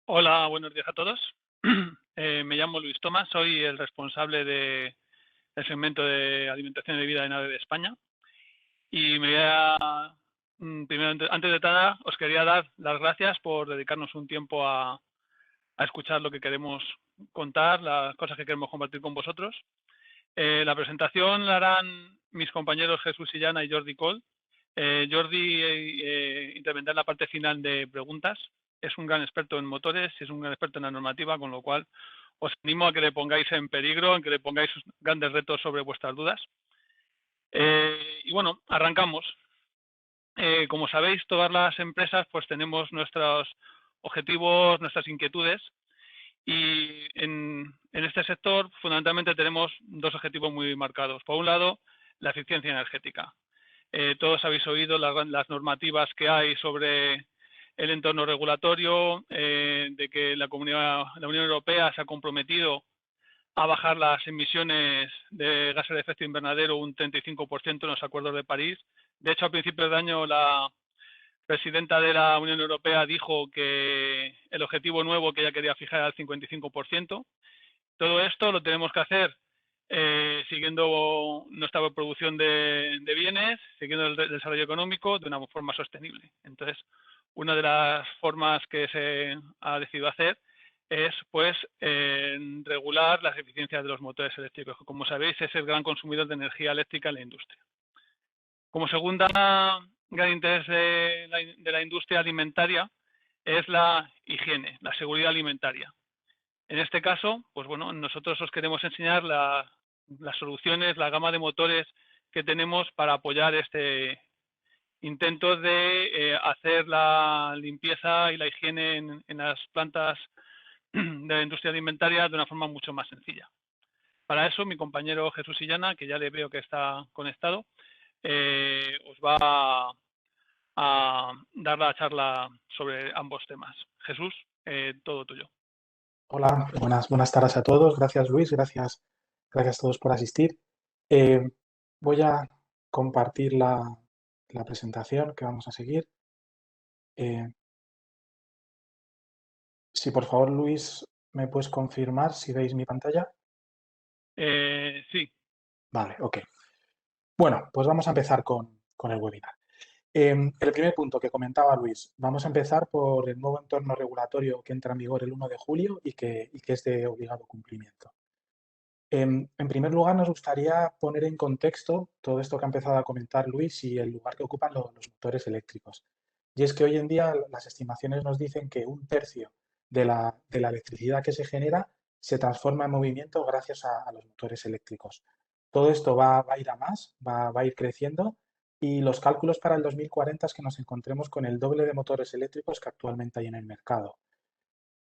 Hola, buenos días a todos. Me llamo Luis Tomás, soy el responsable del segmento de alimentación y bebida de NAVE de España. Y primero, antes de nada, os quería dar las gracias por dedicarnos un tiempo a escuchar lo que queremos contar, las cosas que queremos compartir con vosotros. La presentación la harán mis compañeros Jesús Illana y Jordi Cole. Jordi intervendrá en la parte final de preguntas. Es un gran experto en motores y es un gran experto en la normativa, con lo cual os animo a que le pongáis en peligro, en que le pongáis grandes retos sobre vuestras dudas. Y bueno, arrancamos. Como sabéis, todas las empresas pues tenemos nuestros objetivos, nuestras inquietudes, y en este sector fundamentalmente tenemos dos objetivos muy marcados. Por un lado, la eficiencia energética. Todos habéis oído las normativas que hay sobre el entorno regulatorio, de que la Unión Europea se ha comprometido a bajar las emisiones de gases de efecto invernadero un 35% en los acuerdos de París. De hecho, a principios de año la presidenta de la Unión Europea dijo que el objetivo nuevo que ella quería fijar era el 55%. Todo esto lo tenemos que hacer siguiendo nuestra producción de bienes, siguiendo el desarrollo económico de una forma sostenible. Entonces, una de las formas que se ha decidido hacer es pues regular las eficiencias de los motores eléctricos, que como sabéis es el gran consumidor de energía eléctrica en la industria. Como segunda gran interés de la industria alimentaria es la higiene, la seguridad alimentaria. En este caso, pues bueno, nosotros os queremos enseñar las soluciones, la gama de motores que tenemos para apoyar este intento de hacer la limpieza y la higiene en las plantas de la industria alimentaria de una forma mucho más sencilla. Para eso, mi compañero Jesús Illana, que ya le veo que está conectado, os va a dar la charla sobre ambos temas. Jesús, todo tuyo. Hola, buenas tardes a todos. Gracias, Luis. Gracias a todos por asistir. Eh, Voy a compartir la presentación que vamos a seguir. Eh, si por favor, Luis, me puedes confirmar si veis mi pantalla. Sí. Vale, ok. Bueno, pues vamos a empezar con el webinar. El primer punto que comentaba Luis, vamos a empezar por el nuevo entorno regulatorio que entra en vigor el 1 de julio y que es de obligado cumplimiento. En primer lugar, nos gustaría poner en contexto todo esto que ha empezado a comentar Luis y el lugar que ocupan los motores eléctricos. Y es que hoy en día las estimaciones nos dicen que un tercio de la electricidad que se genera se transforma en movimiento gracias a los motores eléctricos. Todo esto va a ir a más, va a ir creciendo y los cálculos para el 2040 es que nos encontremos con el doble de motores eléctricos que actualmente hay en el mercado.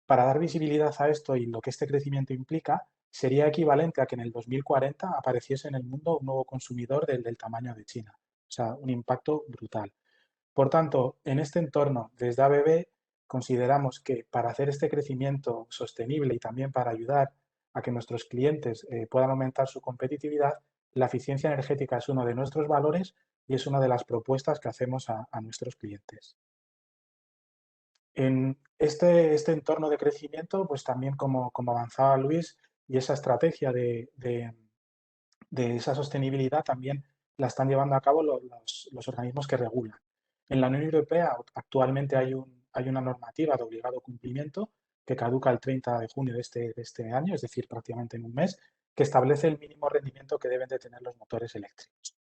Para dar visibilidad a esto y lo que este crecimiento implica, sería equivalente a que en el 2040 apareciese en el mundo un nuevo consumidor del tamaño de China. O sea, un impacto brutal. Por tanto, en este entorno, desde ABB, consideramos que para hacer este crecimiento sostenible y también para ayudar a que nuestros clientes puedan aumentar su competitividad, la eficiencia energética es uno de nuestros valores y es una de las propuestas que hacemos a nuestros clientes. En este entorno de crecimiento, pues también como avanzaba Luis, y esa estrategia de esa sostenibilidad también la están llevando a cabo los organismos que regulan. En la Unión Europea actualmente hay una normativa de obligado cumplimiento que caduca el 30 de junio de este año, es decir, prácticamente en un mes, que establece el mínimo rendimiento que deben de tener los motores eléctricos.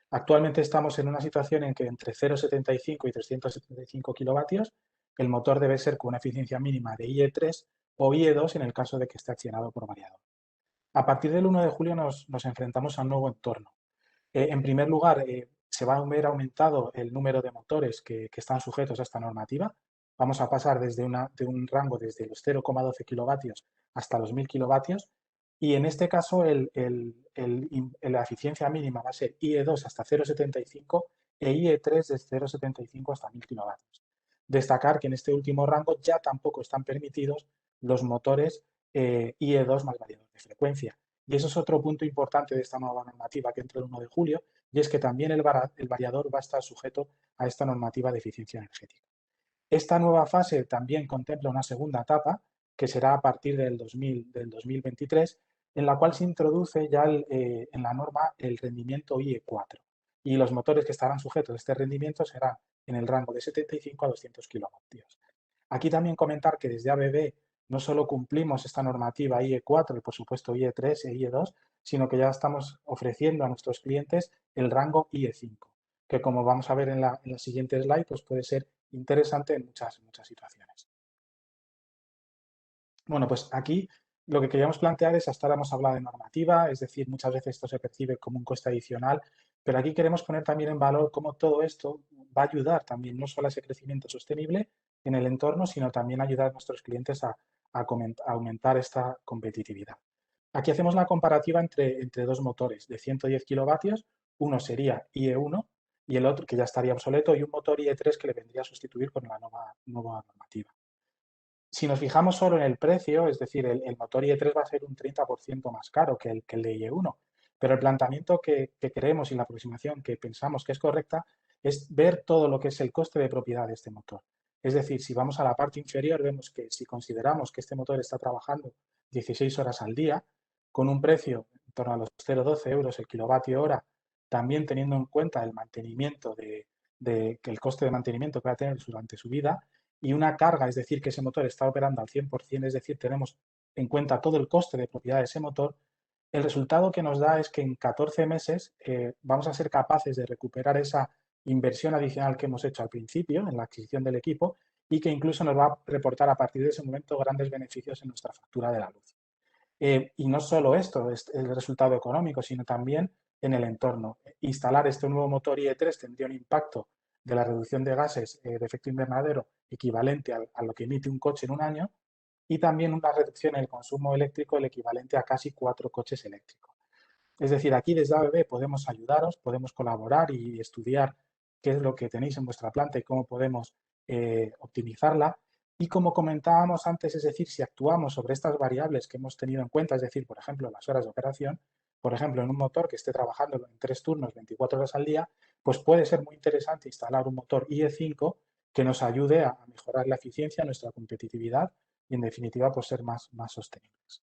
Actualmente estamos en una situación en que entre 0,75 y 375 kilovatios el motor debe ser con una eficiencia mínima de IE3 o IE2 en el caso de que esté accionado por variador. A partir del 1 de julio nos enfrentamos a un nuevo entorno. En primer lugar, se va a ver aumentado el número de motores que están sujetos a esta normativa. Vamos a pasar de un rango desde los 0,12 kilovatios hasta los 1000 kilovatios y en este caso la eficiencia mínima va a ser IE2 hasta 0,75 e IE3 de 0,75 hasta 1000 kilovatios. Destacar que en este último rango ya tampoco están permitidos los motores IE2 más variador de frecuencia. Y eso es otro punto importante de esta nueva normativa que entra el 1 de julio, y es que también el variador va a estar sujeto a esta normativa de eficiencia energética. Esta nueva fase también contempla una segunda etapa, que será a partir del 2023, en la cual se introduce ya en la norma el rendimiento IE4. Y los motores que estarán sujetos a este rendimiento serán en el rango de 75 a 200 kilovatios. Aquí también comentar que desde ABB no solo cumplimos esta normativa IE4 y por supuesto IE3 e IE2, sino que ya estamos ofreciendo a nuestros clientes el rango IE5, que como vamos a ver en la siguiente slide, pues puede ser interesante en muchas situaciones. Bueno, pues aquí lo que queríamos plantear es, hasta ahora hemos hablado de normativa, es decir, muchas veces esto se percibe como un coste adicional, pero aquí queremos poner también en valor cómo todo esto va a ayudar también no solo a ese crecimiento sostenible en el entorno, sino también ayudar a nuestros clientes a aumentar esta competitividad. Aquí hacemos la comparativa entre dos motores de 110 kilovatios, uno sería IE1 y el otro que ya estaría obsoleto, y un motor IE3 que le vendría a sustituir con la nueva normativa. Si nos fijamos solo en el precio, es decir, el motor IE3 va a ser un 30% más caro que el de IE1, pero el planteamiento que creemos y la aproximación que pensamos que es correcta es ver todo lo que es el coste de propiedad de este motor. Es decir, si vamos a la parte inferior, vemos que si consideramos que este motor está trabajando 16 horas al día, con un precio en torno a los 0,12 euros el kilovatio hora, también teniendo en cuenta el mantenimiento que el coste de mantenimiento que va a tener durante su vida, y una carga, es decir, que ese motor está operando al 100%, es decir, tenemos en cuenta todo el coste de propiedad de ese motor, el resultado que nos da es que en 14 meses vamos a ser capaces de recuperar esa inversión adicional que hemos hecho al principio en la adquisición del equipo y que incluso nos va a reportar a partir de ese momento grandes beneficios en nuestra factura de la luz. Y no solo esto es el resultado económico, sino también en el entorno. Instalar este nuevo motor IE3 tendría un impacto de la reducción de gases de efecto invernadero equivalente a lo que emite un coche en un año y también una reducción en el consumo eléctrico el equivalente a casi 4 coches eléctricos. Es decir, aquí desde ABB podemos ayudaros, podemos colaborar y estudiar qué es lo que tenéis en vuestra planta y cómo podemos optimizarla. Y como comentábamos antes, es decir, si actuamos sobre estas variables que hemos tenido en cuenta, es decir, por ejemplo, las horas de operación, por ejemplo, en un motor que esté trabajando en 3 turnos, 24 horas al día, pues puede ser muy interesante instalar un motor IE5 que nos ayude a mejorar la eficiencia, nuestra competitividad y, en definitiva, pues ser más sostenibles.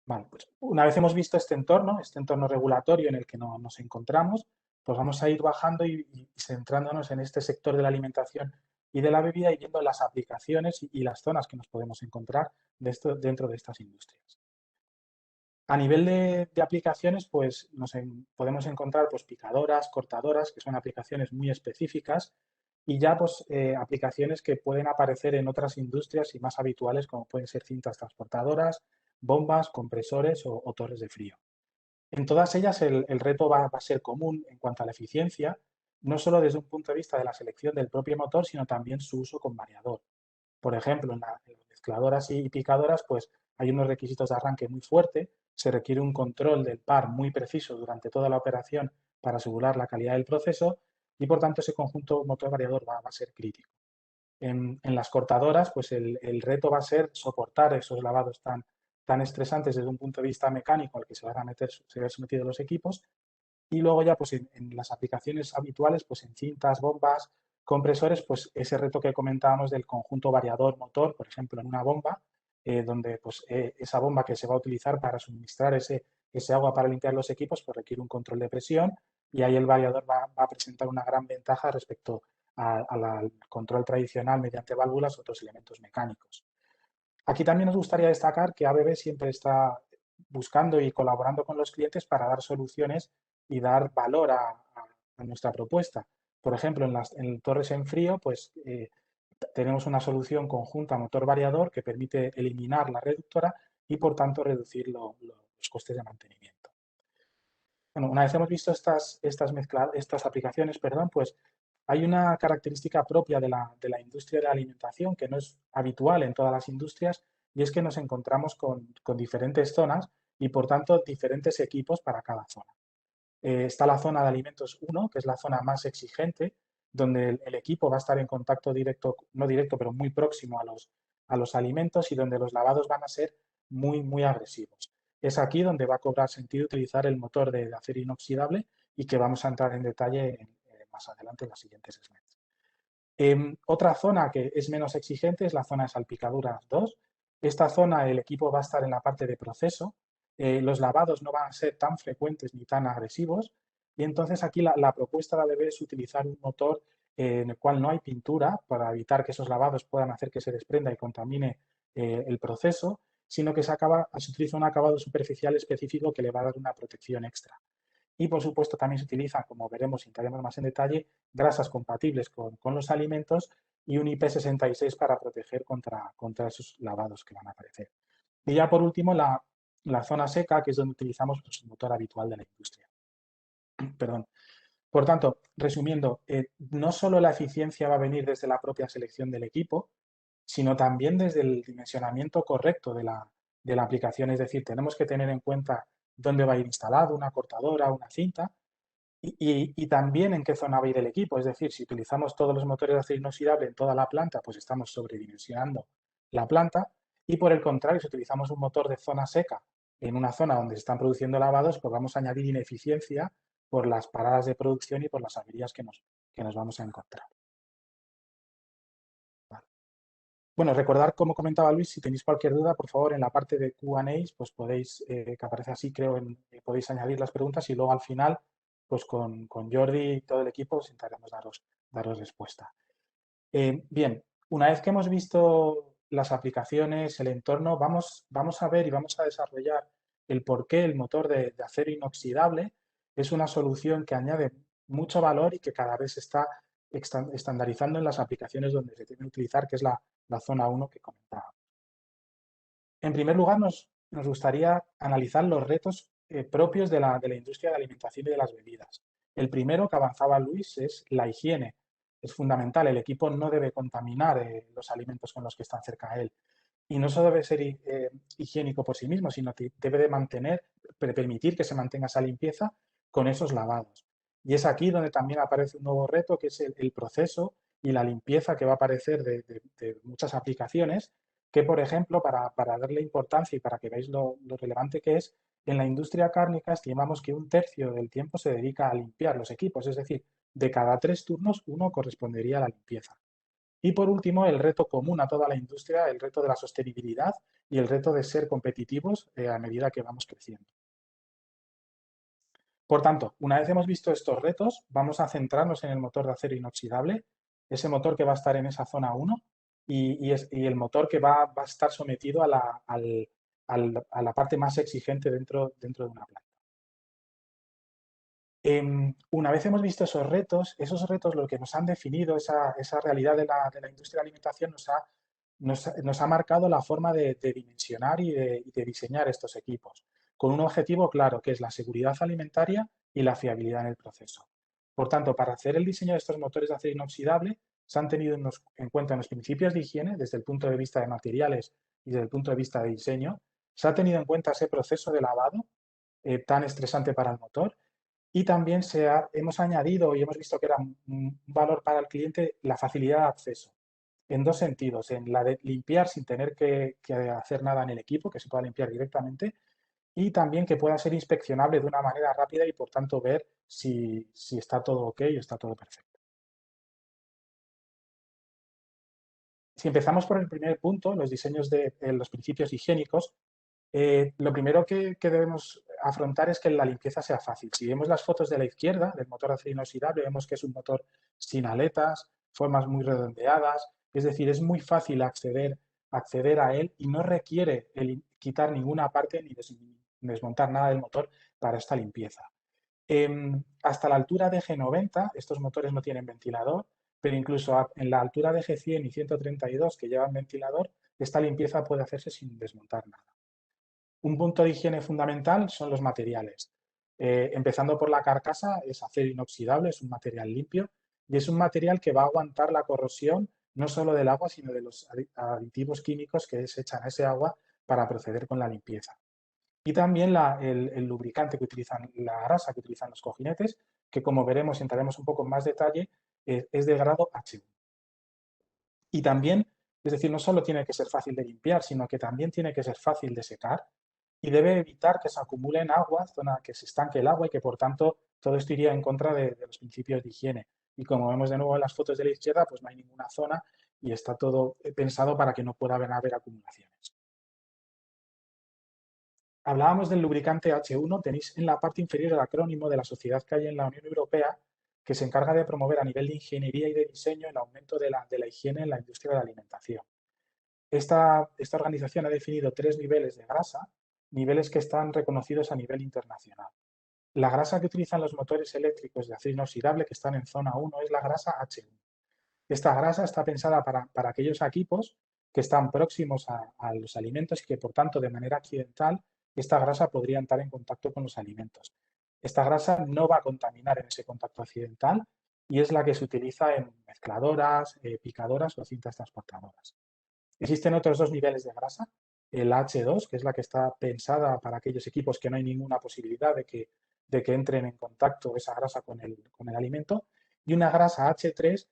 Vale, pues una vez hemos visto este entorno regulatorio en el que nos encontramos, pues vamos a ir bajando y centrándonos en este sector de la alimentación y de la bebida y viendo las aplicaciones y las zonas que nos podemos encontrar dentro de estas industrias. A nivel de aplicaciones, pues podemos encontrar pues, picadoras, cortadoras, que son aplicaciones muy específicas, y ya pues, aplicaciones que pueden aparecer en otras industrias y más habituales, como pueden ser cintas transportadoras, bombas, compresores o torres de frío. En todas ellas el reto va a ser común en cuanto a la eficiencia, no solo desde un punto de vista de la selección del propio motor, sino también su uso con variador. Por ejemplo, en las mezcladoras y picadoras, pues hay unos requisitos de arranque muy fuerte, se requiere un control del par muy preciso durante toda la operación para asegurar la calidad del proceso y, por tanto, ese conjunto motor variador va a ser crítico. En las cortadoras, pues el reto va a ser soportar esos lavados tan estresantes desde un punto de vista mecánico al que se van a sometidos los equipos. Y luego ya pues en las aplicaciones habituales, pues en cintas, bombas, compresores, pues ese reto que comentábamos del conjunto variador-motor, por ejemplo, en una bomba, donde pues esa bomba que se va a utilizar para suministrar ese agua para limpiar los equipos, pues requiere un control de presión y ahí el variador va a presentar una gran ventaja respecto al control tradicional mediante válvulas o otros elementos mecánicos. Aquí también nos gustaría destacar que ABB siempre está buscando y colaborando con los clientes para dar soluciones y dar valor a nuestra propuesta. Por ejemplo, en torres en frío, pues tenemos una solución conjunta motor variador que permite eliminar la reductora y, por tanto, reducir los costes de mantenimiento. Bueno, una vez hemos visto estas aplicaciones, perdón, pues hay una característica propia de la industria de la alimentación que no es habitual en todas las industrias y es que nos encontramos con diferentes zonas y, por tanto, diferentes equipos para cada zona. Está la zona de alimentos 1, que es la zona más exigente, donde el equipo va a estar en contacto directo, no directo, pero muy próximo a los alimentos y donde los lavados van a ser muy agresivos. Es aquí donde va a cobrar sentido utilizar el motor de acero inoxidable y que vamos a entrar en detalle más adelante en las siguientes slides. Otra zona que es menos exigente es la zona de salpicaduras 2. Esta zona el equipo va a estar en la parte de proceso. Los lavados no van a ser tan frecuentes ni tan agresivos. Y entonces aquí la propuesta de ABB es utilizar un motor en el cual no hay pintura para evitar que esos lavados puedan hacer que se desprenda y contamine el proceso, sino que se utiliza un acabado superficial específico que le va a dar una protección extra. Y por supuesto también se utilizan, como veremos y entraremos más en detalle, grasas compatibles con los alimentos y un IP66 para proteger contra esos lavados que van a aparecer. Y ya por último la zona seca, que es donde utilizamos pues, el motor habitual de la industria. Perdón. Por tanto, resumiendo, no solo la eficiencia va a venir desde la propia selección del equipo, sino también desde el dimensionamiento correcto de la aplicación. Es decir, tenemos que tener en cuenta dónde va a ir instalado una cortadora, una cinta, y también en qué zona va a ir el equipo. Es decir, si utilizamos todos los motores de acero inoxidable en toda la planta, pues estamos sobredimensionando la planta. Y por el contrario, si utilizamos un motor de zona seca en una zona donde se están produciendo lavados, pues vamos a añadir ineficiencia por las paradas de producción y por las averías que nos vamos a encontrar. Vale. Bueno, recordar, como comentaba Luis, si tenéis cualquier duda, por favor, en la parte de Q&A, pues podéis, que aparece así, creo, podéis añadir las preguntas y luego al final, pues con Jordi y todo el equipo, os intentaremos daros respuesta. Bien, una vez que hemos visto las aplicaciones, el entorno, vamos a ver y vamos a desarrollar el por qué el motor de acero inoxidable es una solución que añade mucho valor y que cada vez se está estandarizando en las aplicaciones donde se tiene que utilizar, que es la zona 1 que comentaba. En primer lugar, nos gustaría analizar los retos propios de la industria de la alimentación y de las bebidas. El primero que avanzaba Luis es la higiene. Es fundamental, el equipo no debe contaminar los alimentos con los que están cerca a él. Y no solo debe ser higiénico por sí mismo, sino que debe de permitir que se mantenga esa limpieza con esos lavados. Y es aquí donde también aparece un nuevo reto, que es el proceso y la limpieza que va a aparecer de muchas aplicaciones, que por ejemplo, para darle importancia y para que veáis lo relevante que es, en la industria cárnica estimamos que un tercio del tiempo se dedica a limpiar los equipos, es decir, de cada 3 turnos, uno correspondería a la limpieza. Y por último, el reto común a toda la industria, el reto de la sostenibilidad y el reto de ser competitivos a medida que vamos creciendo. Por tanto, una vez hemos visto estos retos, vamos a centrarnos en el motor de acero inoxidable, ese motor que va a estar en esa zona 1 y el motor que va a estar sometido a la parte más exigente dentro de una planta. Una vez hemos visto esos retos lo que nos han definido, esa realidad de la industria de la alimentación nos ha marcado la forma de dimensionar y de diseñar estos equipos, con un objetivo claro, que es la seguridad alimentaria y la fiabilidad en el proceso. Por tanto, para hacer el diseño de estos motores de acero inoxidable, se han tenido en cuenta unos principios de higiene desde el punto de vista de materiales y desde el punto de vista de diseño. Se ha tenido en cuenta ese proceso de lavado tan estresante para el motor y también hemos añadido y hemos visto que era un valor para el cliente la facilidad de acceso, en dos sentidos, en la de limpiar sin tener que hacer nada en el equipo, que se pueda limpiar directamente, y también que pueda ser inspeccionable de una manera rápida y por tanto ver si está todo ok o está todo perfecto. Si empezamos por el primer punto, los diseños de los principios higiénicos, lo primero que debemos afrontar es que la limpieza sea fácil. Si vemos las fotos de la izquierda del motor de acero inoxidable, vemos que es un motor sin aletas, formas muy redondeadas, es decir, es muy fácil acceder a él y no requiere quitar ninguna parte ni desmontar nada del motor para esta limpieza. Hasta la altura de G90, estos motores no tienen ventilador, pero incluso en la altura de G100 y 132 que llevan ventilador, esta limpieza puede hacerse sin desmontar nada. Un punto de higiene fundamental son los materiales. Empezando por la carcasa, es acero inoxidable, es un material limpio y es un material que va a aguantar la corrosión no solo del agua, sino de los aditivos químicos que se echan a ese agua para proceder con la limpieza. Y también el lubricante que utilizan, la grasa que utilizan los cojinetes, que como veremos y entraremos un poco en más detalle, es de grado H1. Y también, es decir, no solo tiene que ser fácil de limpiar, sino que también tiene que ser fácil de secar y debe evitar que se acumulen aguas, zona que se estanque el agua y que por tanto todo esto iría en contra de los principios de higiene. y como vemos de nuevo en las fotos de la izquierda, pues no hay ninguna zona y está todo pensado para que no pueda haber acumulaciones. Hablábamos del lubricante H1, tenéis en la parte inferior el acrónimo de la sociedad que hay en la Unión Europea que se encarga de promover a nivel de ingeniería y de diseño el aumento de la higiene en la industria de la alimentación. Esta organización ha definido 3 niveles de grasa, niveles que están reconocidos a nivel internacional. La grasa que utilizan los motores eléctricos de acero inoxidable que están en zona 1 es la grasa H1. Esta grasa está pensada para aquellos equipos que están próximos a los alimentos y que, por tanto, de manera accidental, esta grasa podría entrar en contacto con los alimentos. Esta grasa no va a contaminar en ese contacto accidental y es la que se utiliza en mezcladoras, picadoras o cintas transportadoras. Existen otros 2 niveles de grasa, el H2, que es la que está pensada para aquellos equipos que no hay ninguna posibilidad de que entren en contacto esa grasa con el alimento, y una grasa H3,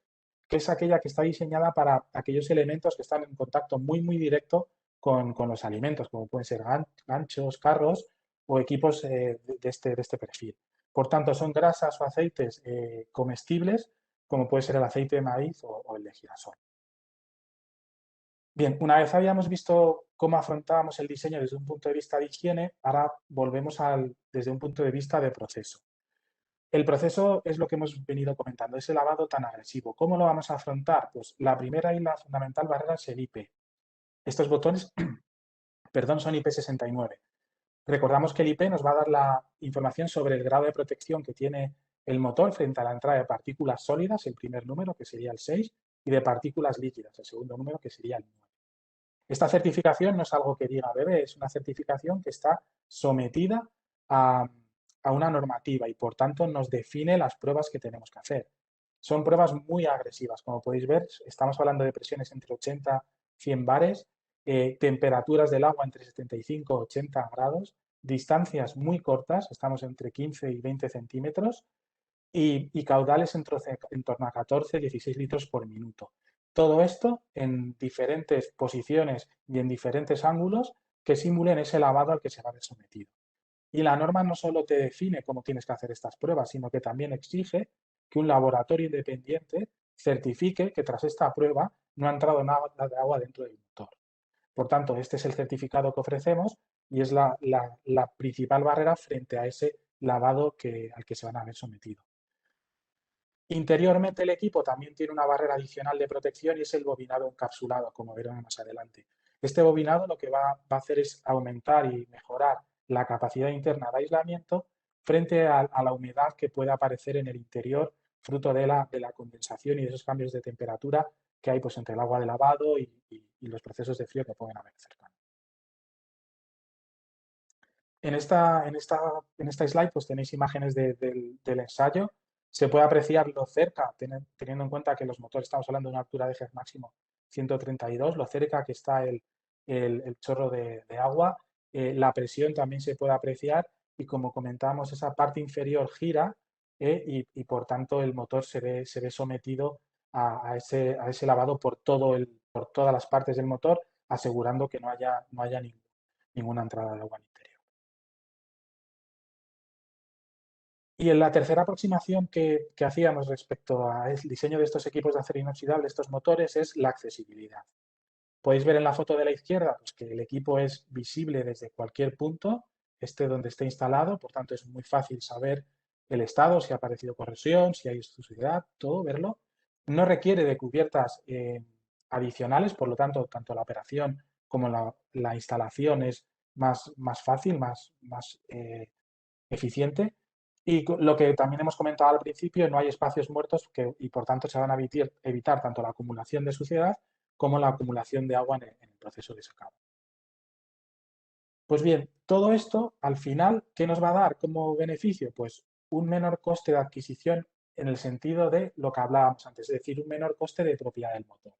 que es aquella que está diseñada para aquellos elementos que están en contacto muy directo con los alimentos, como pueden ser ganchos, carros o equipos de este perfil. Por tanto, son grasas o aceites comestibles, como puede ser el aceite de maíz o el de girasol. Bien, una vez habíamos visto cómo afrontábamos el diseño desde un punto de vista de higiene, ahora volvemos desde un punto de vista de proceso. El proceso es lo que hemos venido comentando, ese lavado tan agresivo. ¿Cómo lo vamos a afrontar? Pues la primera y la fundamental barrera es el IP. Estos botones, perdón, son IP69. Recordamos que el IP nos va a dar la información sobre el grado de protección que tiene el motor frente a la entrada de partículas sólidas, el primer número, que sería el 6, y de partículas líquidas, el segundo número, que sería el 9. Esta certificación no es algo que diga bebé, es una certificación que está sometida a, a una normativa y, por tanto, nos define las pruebas que tenemos que hacer. Son pruebas muy agresivas. Como podéis ver, estamos hablando de presiones entre 80 y 100 bares, temperaturas del agua entre 75 y 80 grados, distancias muy cortas, estamos entre 15 y 20 centímetros, y caudales en torno a 14, 16 litros por minuto. Todo esto en diferentes posiciones y en diferentes ángulos que simulen ese lavado al que se va a ver sometido. Y la norma no solo te define cómo tienes que hacer estas pruebas, sino que también exige que un laboratorio independiente certifique que tras esta prueba no ha entrado nada de agua dentro del motor. Por tanto, este es el certificado que ofrecemos y es la principal barrera frente a ese lavado al que se van a ver sometido. Interiormente el equipo también tiene una barrera adicional de protección y es el bobinado encapsulado, como veremos más adelante. Este bobinado lo que va a hacer es aumentar y mejorar la capacidad interna de aislamiento frente a la humedad que puede aparecer en el interior fruto de la condensación y de esos cambios de temperatura que hay pues, entre el agua de lavado y los procesos de frío que pueden haber cercanos. En esta slide pues tenéis imágenes del ensayo. Se puede apreciar lo cerca, teniendo en cuenta que los motores estamos hablando de una altura de eje máximo 132, lo cerca que está el chorro de agua. La presión también se puede apreciar y como comentábamos esa parte inferior gira y por tanto el motor se ve sometido a ese lavado por todas las partes del motor, asegurando que no haya ninguna entrada de agua en interior. Y en la tercera aproximación que hacíamos respecto al diseño de estos equipos de acero inoxidable, estos motores, es la accesibilidad. Podéis ver en la foto de la izquierda pues, que el equipo es visible desde cualquier punto, esté donde esté instalado, por tanto es muy fácil saber el estado, si ha aparecido corrosión, si hay suciedad, todo, verlo. No requiere de cubiertas adicionales, por lo tanto, tanto la operación como la instalación es más fácil, más eficiente. Y lo que también hemos comentado al principio, no hay espacios muertos y por tanto se van a evitar tanto la acumulación de suciedad como la acumulación de agua en el proceso de secado. Pues bien, todo esto al final, ¿qué nos va a dar como beneficio? Pues un menor coste de adquisición en el sentido de lo que hablábamos antes, es decir, un menor coste de propiedad del motor.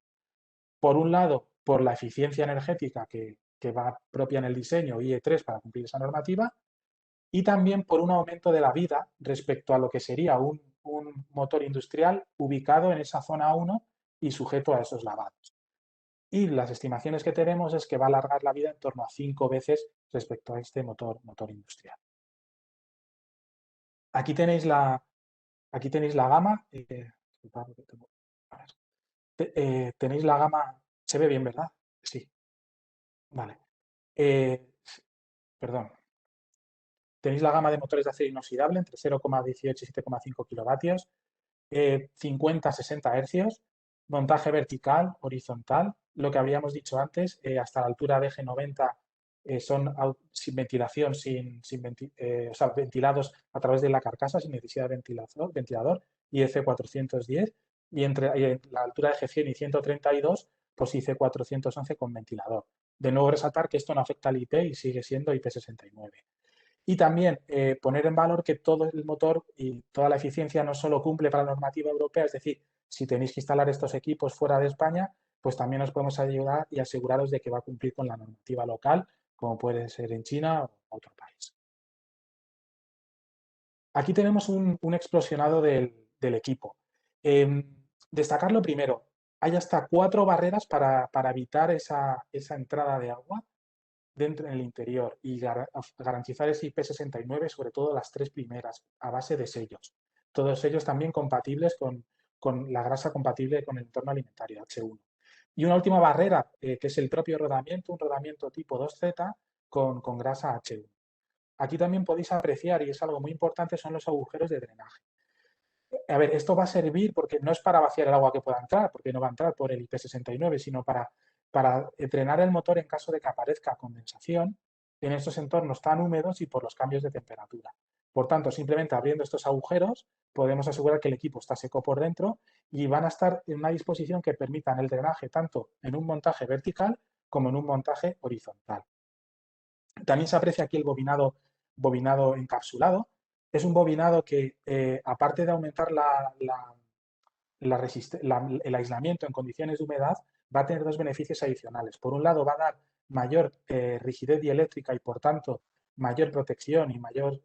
Por un lado, por la eficiencia energética que va propia en el diseño IE3 para cumplir esa normativa, y también por un aumento de la vida respecto a lo que sería un motor industrial ubicado en esa zona 1 y sujeto a esos lavados. Y las estimaciones que tenemos es que va a alargar la vida en torno a 5 veces respecto a este motor industrial. Aquí tenéis la gama, A ver. Tenéis la gama, se ve bien, ¿verdad? Sí, vale. Eh, perdón. Tenéis la gama de motores de acero inoxidable entre 0,18 y 7,5 kilovatios, 50 a 60 hercios, montaje vertical, horizontal, lo que habíamos dicho antes, hasta la altura de G90 son sin ventilación, o sea, ventilados a través de la carcasa sin necesidad de ventilador IEC410, y entre la altura de G100 y 132, pues IC411 con ventilador. De nuevo resaltar que esto no afecta al IP y sigue siendo IP69. Y también poner en valor que todo el motor y toda la eficiencia no solo cumple para la normativa europea, es decir, si tenéis que instalar estos equipos fuera de España, pues también os podemos ayudar y aseguraros de que va a cumplir con la normativa local, como puede ser en China o otro país. Aquí tenemos un explosionado del equipo. Destacar lo primero, hay hasta 4 barreras para evitar esa entrada de agua dentro en el interior y garantizar ese IP69, sobre todo las 3 primeras, a base de sellos. Todos ellos también compatibles con la grasa compatible con el entorno alimentario, H1. Y una última barrera, que es el propio rodamiento, un rodamiento tipo 2Z con grasa H1. Aquí también podéis apreciar, y es algo muy importante, son los agujeros de drenaje. A ver, esto va a servir porque no es para vaciar el agua que pueda entrar, porque no va a entrar por el IP69, sino para drenar el motor en caso de que aparezca condensación en estos entornos tan húmedos y por los cambios de temperatura. Por tanto, simplemente abriendo estos agujeros podemos asegurar que el equipo está seco por dentro y van a estar en una disposición que permitan el drenaje tanto en un montaje vertical como en un montaje horizontal. También se aprecia aquí el bobinado encapsulado. Es un bobinado que, aparte de aumentar el aislamiento en condiciones de humedad, va a tener dos beneficios adicionales. Por un lado, va a dar mayor rigidez dieléctrica y, por tanto, mayor protección y mayor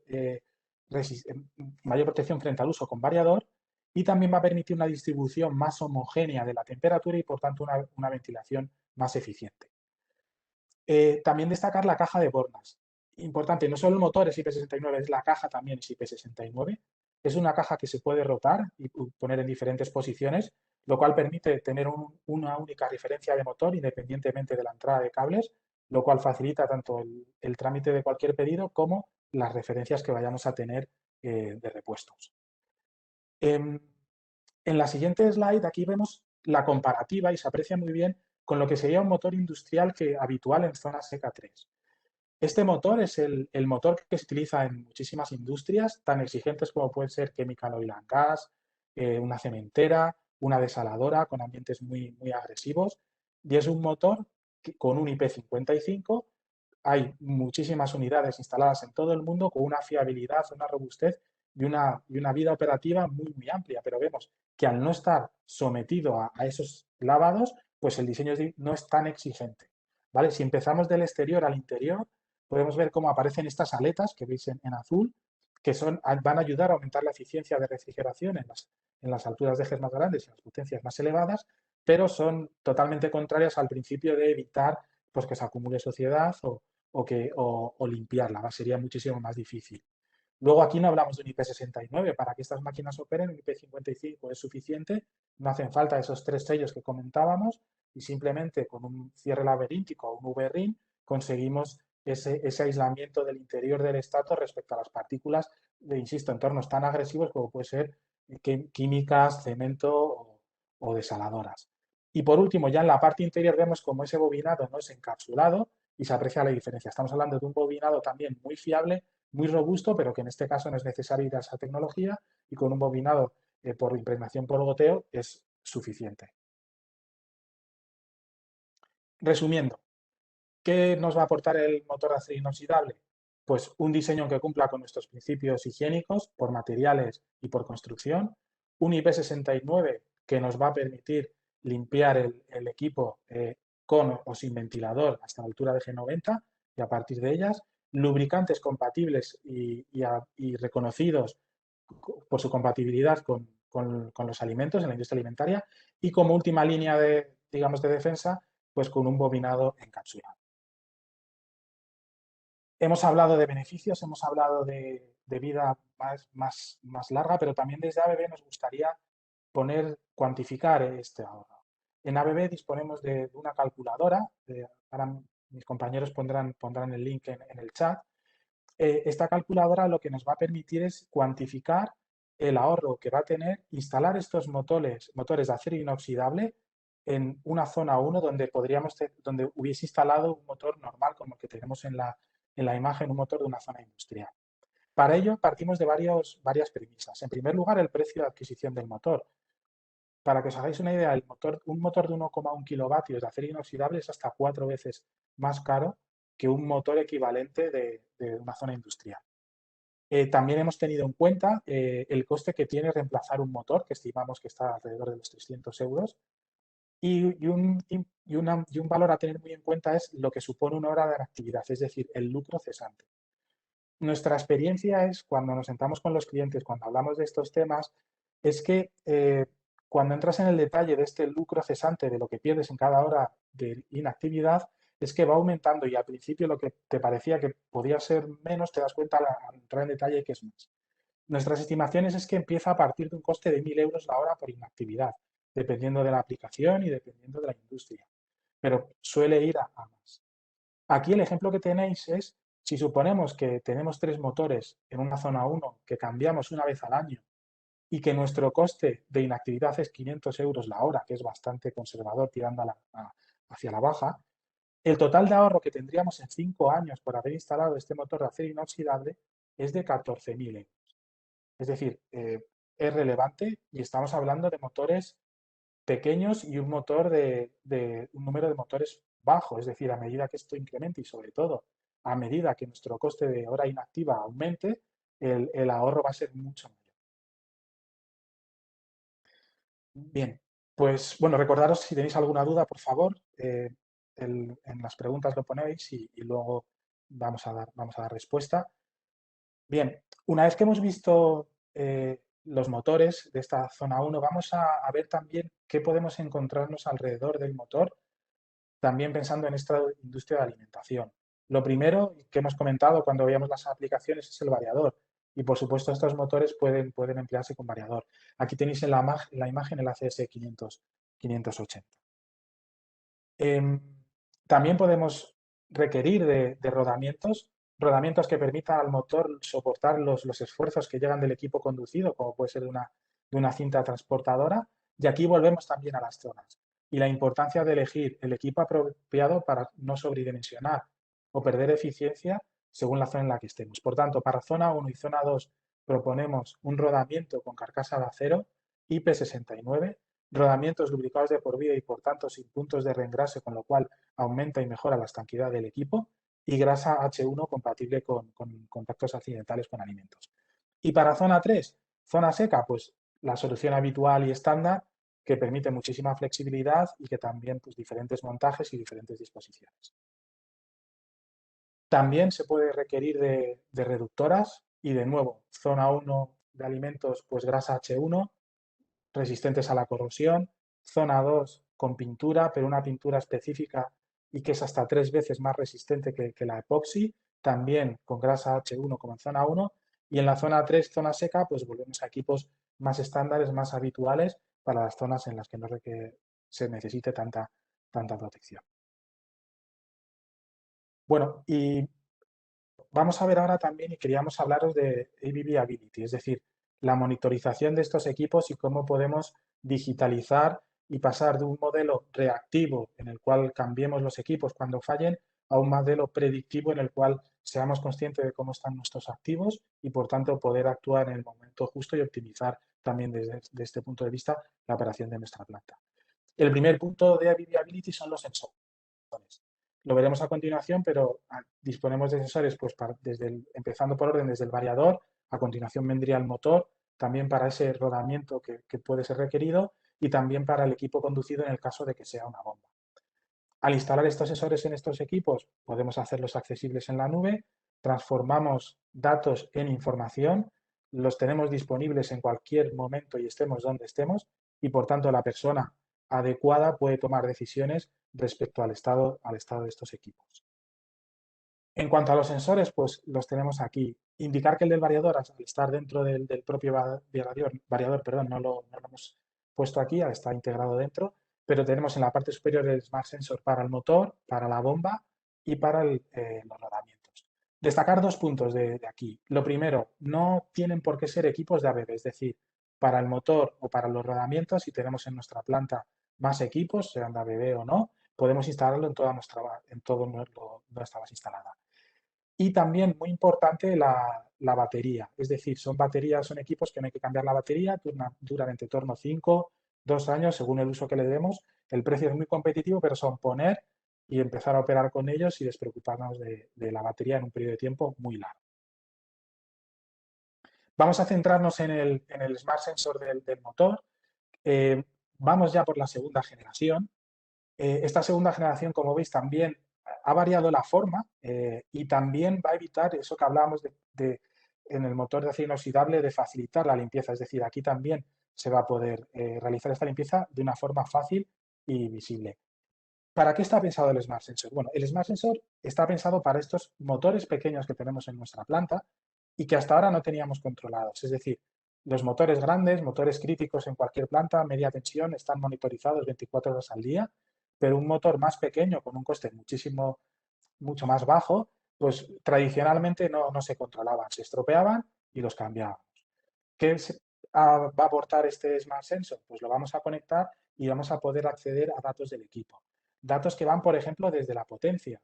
protección frente al uso con variador. Y también va a permitir una distribución más homogénea de la temperatura y, por tanto, una ventilación más eficiente. También destacar la caja de Bornas. Importante, no solo el motor es IP69, es la caja también es IP69. Es una caja que se puede rotar y poner en diferentes posiciones, lo cual permite tener una única referencia de motor independientemente de la entrada de cables, lo cual facilita tanto el trámite de cualquier pedido como las referencias que vayamos a tener de repuestos. En la siguiente slide, aquí vemos la comparativa y se aprecia muy bien con lo que sería un motor industrial habitual en zona seca 3. Este motor es el motor que se utiliza en muchísimas industrias, tan exigentes como pueden ser Chemical Oil and Gas, una cementera, una desaladora con ambientes muy, muy agresivos. Y es un motor que, con un IP55, hay muchísimas unidades instaladas en todo el mundo con una fiabilidad, una robustez y una vida operativa muy, muy amplia. Pero vemos que al no estar sometido a esos lavados, pues el diseño no es tan exigente. ¿Vale? Si empezamos del exterior al interior, podemos ver cómo aparecen estas aletas que veis en azul, que van a ayudar a aumentar la eficiencia de refrigeración en las alturas de ejes más grandes y las potencias más elevadas, pero son totalmente contrarias al principio de evitar pues, que se acumule suciedad o limpiarla. Sería muchísimo más difícil. Luego aquí no hablamos de un IP69. Para que estas máquinas operen, un IP55 es suficiente. No hacen falta esos 3 sellos que comentábamos y simplemente con un cierre laberíntico o un V-ring conseguimos ese aislamiento del interior del estator respecto a las partículas de, insisto, entornos tan agresivos como puede ser químicas, cemento o desaladoras. Y por último, ya en la parte interior vemos como ese bobinado no es encapsulado y se aprecia la diferencia. Estamos hablando de un bobinado también muy fiable, muy robusto, pero que en este caso no es necesario ir a esa tecnología y con un bobinado por impregnación por goteo es suficiente. Resumiendo, ¿qué nos va a aportar el motor de acero inoxidable? Pues un diseño que cumpla con nuestros principios higiénicos por materiales y por construcción, un IP69 que nos va a permitir limpiar el equipo con o sin ventilador hasta la altura de G90 y a partir de ellas, lubricantes compatibles y reconocidos por su compatibilidad con los alimentos en la industria alimentaria y como última línea digamos, de defensa, pues con un bobinado encapsulado. Hemos hablado de beneficios, hemos hablado de vida más larga, pero también desde ABB nos gustaría cuantificar este ahorro. En ABB disponemos de una calculadora, ahora mis compañeros pondrán el link en el chat. Esta calculadora lo que nos va a permitir es cuantificar el ahorro que va a tener instalar estos motores de acero inoxidable en una zona 1 donde hubiese instalado un motor normal como el que tenemos en la imagen, un motor de una zona industrial. Para ello partimos de varias premisas. En primer lugar, el precio de adquisición del motor. Para que os hagáis una idea, un motor de 1,1 kilovatios de acero inoxidable es hasta 4 veces más caro que un motor equivalente de una zona industrial. También hemos tenido en cuenta el coste que tiene reemplazar un motor, que estimamos que está alrededor de los 300 euros, y un valor a tener muy en cuenta es lo que supone una hora de actividad, es decir, el lucro cesante. Nuestra experiencia es, cuando nos sentamos con los clientes, cuando hablamos de estos temas, es que cuando entras en el detalle de este lucro cesante, de lo que pierdes en cada hora de inactividad, es que va aumentando y al principio lo que te parecía que podía ser menos, te das cuenta al entrar en detalle que es más. Nuestras estimaciones es que empieza a partir de un coste de 1.000 euros la hora por inactividad, dependiendo de la aplicación y dependiendo de la industria, pero suele ir a más. Aquí el ejemplo que tenéis es, si suponemos que tenemos 3 motores en una zona 1 que cambiamos una vez al año y que nuestro coste de inactividad es 500 euros la hora, que es bastante conservador tirando hacia la baja, el total de ahorro que tendríamos en 5 años por haber instalado este motor de acero inoxidable es de 14.000 euros. Es decir, es relevante y estamos hablando de motores pequeños y un un número de motores bajo, es decir, a medida que esto incremente y sobre todo a medida que nuestro coste de hora inactiva aumente, el ahorro va a ser mucho mayor. Bien, pues bueno, recordaros si tenéis alguna duda, por favor, en las preguntas lo ponéis y luego vamos a dar respuesta. Bien, una vez que hemos visto los motores de esta zona 1, vamos a ver también qué podemos encontrarnos alrededor del motor, también pensando en esta industria de alimentación. Lo primero que hemos comentado cuando veíamos las aplicaciones es el variador. Y por supuesto estos motores pueden emplearse con variador. Aquí tenéis en la imagen el ACS 580. También podemos requerir de rodamientos que permitan al motor soportar los esfuerzos que llegan del equipo conducido, como puede ser de una cinta transportadora. Y aquí volvemos también a las zonas y la importancia de elegir el equipo apropiado para no sobredimensionar o perder eficiencia según la zona en la que estemos. Por tanto, para zona 1 y zona 2 proponemos un rodamiento con carcasa de acero IP69, rodamientos lubricados de por vida y por tanto sin puntos de reengrase, con lo cual aumenta y mejora la estanquidad del equipo, y grasa H1 compatible con contactos accidentales con alimentos. Y para zona 3, zona seca, pues la solución habitual y estándar que permite muchísima flexibilidad y que también pues, diferentes montajes y diferentes disposiciones. También se puede requerir de reductoras y de nuevo, zona 1 de alimentos, pues grasa H1, resistentes a la corrosión, zona 2 con pintura, pero una pintura específica y que es hasta 3 veces más resistente que la epoxi, también con grasa H1 como en zona 1, y en la zona 3, zona seca, pues volvemos a equipos más estándares, más habituales para las zonas en las que no se necesite tanta protección. Bueno, y vamos a ver ahora también, y queríamos hablaros de ABB Ability, es decir, la monitorización de estos equipos y cómo podemos digitalizar y pasar de un modelo reactivo en el cual cambiemos los equipos cuando fallen a un modelo predictivo en el cual seamos conscientes de cómo están nuestros activos y, por tanto, poder actuar en el momento justo y optimizar también desde este punto de vista la operación de nuestra planta. El primer punto de ABB Ability son los sensores. Lo veremos a continuación, pero disponemos de sensores pues, empezando por orden desde el variador, a continuación vendría el motor, también para ese rodamiento que puede ser requerido y también para el equipo conducido en el caso de que sea una bomba. Al instalar estos sensores en estos equipos, podemos hacerlos accesibles en la nube, transformamos datos en información, los tenemos disponibles en cualquier momento y estemos donde estemos y, por tanto, la persona adecuada puede tomar decisiones respecto al estado de estos equipos. En cuanto a los sensores, pues los tenemos aquí. Indicar que el del variador, al estar dentro del propio variador, no lo hemos puesto aquí, está integrado dentro, pero tenemos en la parte superior el Smart Sensor para el motor, para la bomba y para los rodamientos. Destacar dos puntos de aquí. Lo primero, no tienen por qué ser equipos de ABB, es decir, para el motor o para los rodamientos, si tenemos en nuestra planta más equipos, sean de ABB o no, podemos instalarlo en todo donde está más instalada. Y también, muy importante, la batería. Es decir, son equipos que no hay que cambiar la batería, duran entre torno a 5, 2 años, según el uso que le demos. El precio es muy competitivo, pero son poner y empezar a operar con ellos y despreocuparnos de la batería en un periodo de tiempo muy largo. Vamos a centrarnos en el Smart Sensor del motor. Vamos ya por la segunda generación. Esta segunda generación, como veis, también ha variado la forma y también va a evitar eso que hablábamos en el motor de acero inoxidable, de facilitar la limpieza. Es decir, aquí también se va a poder realizar esta limpieza de una forma fácil y visible. ¿Para qué está pensado el Smart Sensor? Bueno, el Smart Sensor está pensado para estos motores pequeños que tenemos en nuestra planta y que hasta ahora no teníamos controlados. Es decir, los motores grandes, motores críticos en cualquier planta, media tensión, están monitorizados 24 horas al día, pero un motor más pequeño con un coste mucho más bajo, pues tradicionalmente no se controlaban, se estropeaban y los cambiábamos. ¿Qué va a aportar este Smart Sensor? Pues lo vamos a conectar y vamos a poder acceder a datos del equipo. Datos que van, por ejemplo, desde la potencia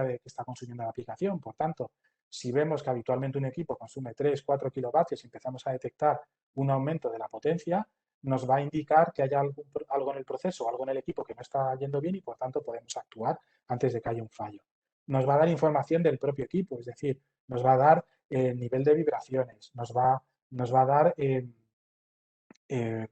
que está consumiendo la aplicación. Por tanto, si vemos que habitualmente un equipo consume 3, 4 kilovatios y empezamos a detectar un aumento de la potencia, nos va a indicar que hay algo en el proceso, algo en el equipo que no está yendo bien y, por tanto, podemos actuar antes de que haya un fallo. Nos va a dar información del propio equipo, es decir, nos va a dar el nivel de vibraciones, nos va a dar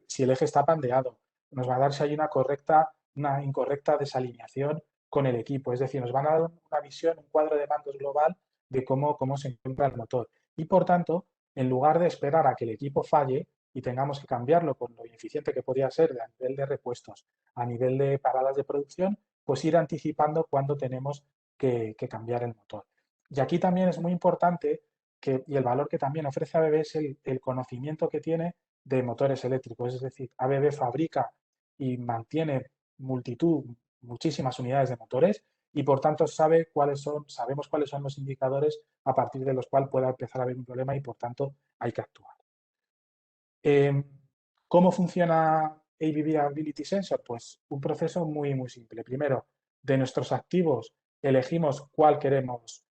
si el eje está pandeado, nos va a dar si hay una incorrecta desalineación con el equipo. Es decir, nos van a dar una visión, un cuadro de mandos global de cómo se encuentra el motor. Y por tanto, en lugar de esperar a que el equipo falle y tengamos que cambiarlo con lo ineficiente que podía ser a nivel de repuestos, a nivel de paradas de producción, pues ir anticipando cuándo tenemos que cambiar el motor. Y aquí también es muy importante y el valor que también ofrece ABB es el conocimiento que tiene de motores eléctricos. Es decir, ABB fabrica y mantiene muchísimas unidades de motores y por tanto sabemos cuáles son los indicadores a partir de los cuales pueda empezar a haber un problema y por tanto hay que actuar. ¿Cómo funciona ABB Ability Sensor? Pues un proceso muy, muy simple. Primero, de nuestros activos elegimos cuál queremos